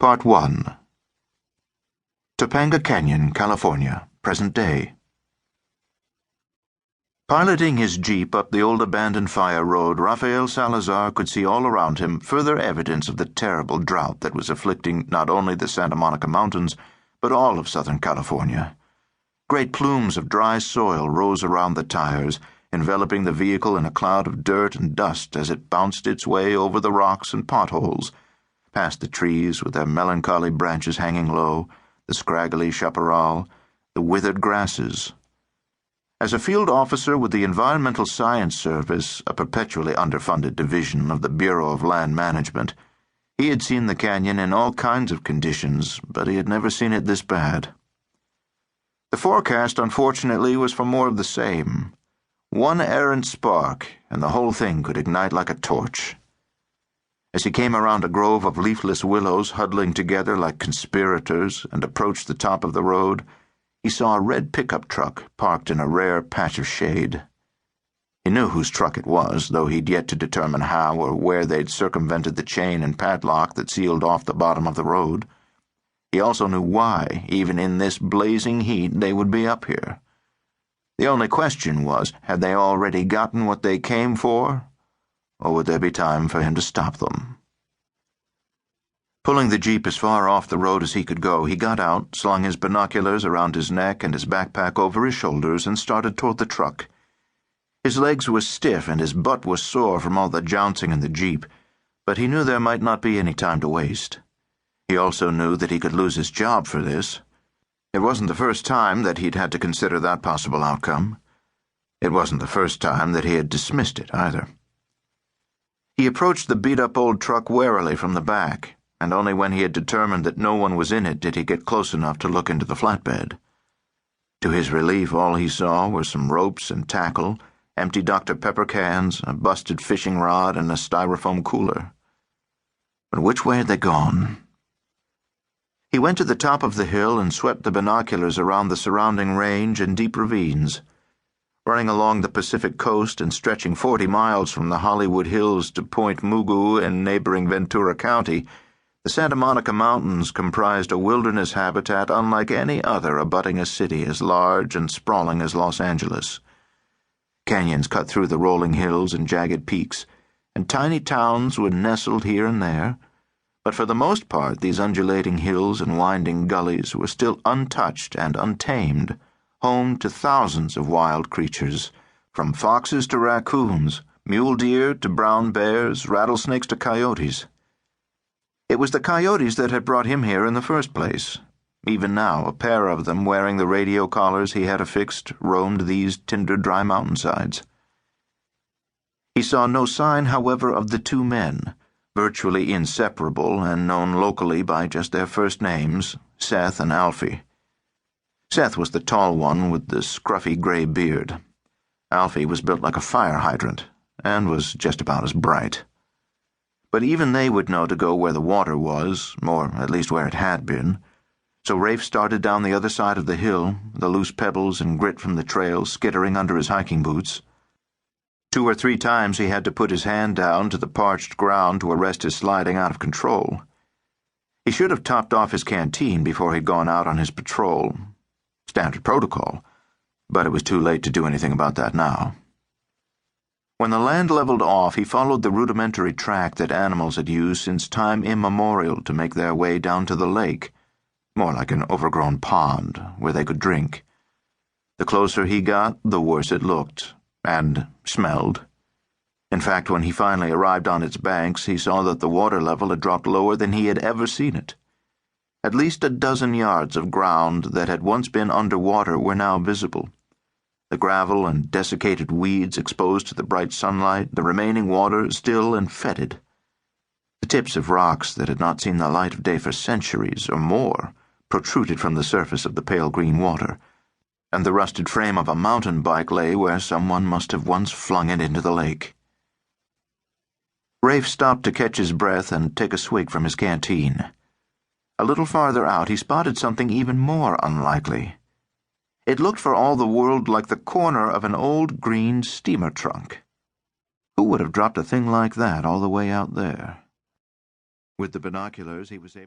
Part 1. Topanga Canyon, California, present day. Piloting his jeep up the old abandoned fire road, Rafael Salazar could see all around him further evidence of the terrible drought that was afflicting not only the Santa Monica Mountains, but all of Southern California. Great plumes of dry soil rose around the tires, enveloping the vehicle in a cloud of dirt and dust as it bounced its way over the rocks and potholes, past the trees with their melancholy branches hanging low, the scraggly chaparral, the withered grasses. As a field officer with the Environmental Science Service, a perpetually underfunded division of the Bureau of Land Management, he had seen the canyon in all kinds of conditions, but he had never seen it this bad. The forecast, unfortunately, was for more of the same. One errant spark, and the whole thing could ignite like a torch. As he came around a grove of leafless willows huddling together like conspirators and approached the top of the road, he saw a red pickup truck parked in a rare patch of shade. He knew whose truck it was, though he'd yet to determine how or where they'd circumvented the chain and padlock that sealed off the bottom of the road. He also knew why, even in this blazing heat, they would be up here. The only question was, had they already gotten what they came for? Or would there be time for him to stop them? Pulling the jeep as far off the road as he could go, he got out, slung his binoculars around his neck and his backpack over his shoulders, and started toward the truck. His legs were stiff and his butt was sore from all the jouncing in the jeep, but he knew there might not be any time to waste. He also knew that he could lose his job for this. It wasn't the first time that he'd had to consider that possible outcome. It wasn't the first time that he had dismissed it, either. He approached the beat-up old truck warily from the back, and only when he had determined that no one was in it did he get close enough to look into the flatbed. To his relief, all he saw were some ropes and tackle, empty Dr. Pepper cans, a busted fishing rod, and a styrofoam cooler. But which way had they gone? He went to the top of the hill and swept the binoculars around the surrounding range and deep ravines. Running along the Pacific coast and stretching 40 miles from the Hollywood Hills to Point Mugu in neighboring Ventura County, the Santa Monica Mountains comprised a wilderness habitat unlike any other abutting a city as large and sprawling as Los Angeles. Canyons cut through the rolling hills and jagged peaks, and tiny towns were nestled here and there, but for the most part these undulating hills and winding gullies were still untouched and untamed, home to thousands of wild creatures, from foxes to raccoons, mule deer to brown bears, rattlesnakes to coyotes. It was the coyotes that had brought him here in the first place. Even now, a pair of them, wearing the radio collars he had affixed, roamed these tinder-dry mountainsides. He saw no sign, however, of the two men, virtually inseparable and known locally by just their first names, Seth and Alfie. Seth was the tall one with the scruffy gray beard. Alfie was built like a fire hydrant, and was just about as bright. But even they would know to go where the water was, or at least where it had been. So Rafe started down the other side of the hill, the loose pebbles and grit from the trail skittering under his hiking boots. 2 or 3 times he had to put his hand down to the parched ground to arrest his sliding out of control. He should have topped off his canteen before he'd gone out on his patrol. Standard protocol, but it was too late to do anything about that now. When the land leveled off, he followed the rudimentary track that animals had used since time immemorial to make their way down to the lake, more like an overgrown pond where they could drink. The closer he got, the worse it looked, and smelled. In fact, when he finally arrived on its banks, he saw that the water level had dropped lower than he had ever seen it. At least a dozen yards of ground that had once been underwater were now visible. The gravel and desiccated weeds exposed to the bright sunlight, the remaining water still and fetid. The tips of rocks that had not seen the light of day for centuries or more protruded from the surface of the pale green water, and the rusted frame of a mountain bike lay where someone must have once flung it into the lake. Rafe stopped to catch his breath and take a swig from his canteen. A little farther out he spotted something even more unlikely. It looked for all the world like the corner of an old green steamer trunk. Who would have dropped a thing like that all the way out there? With the binoculars he was able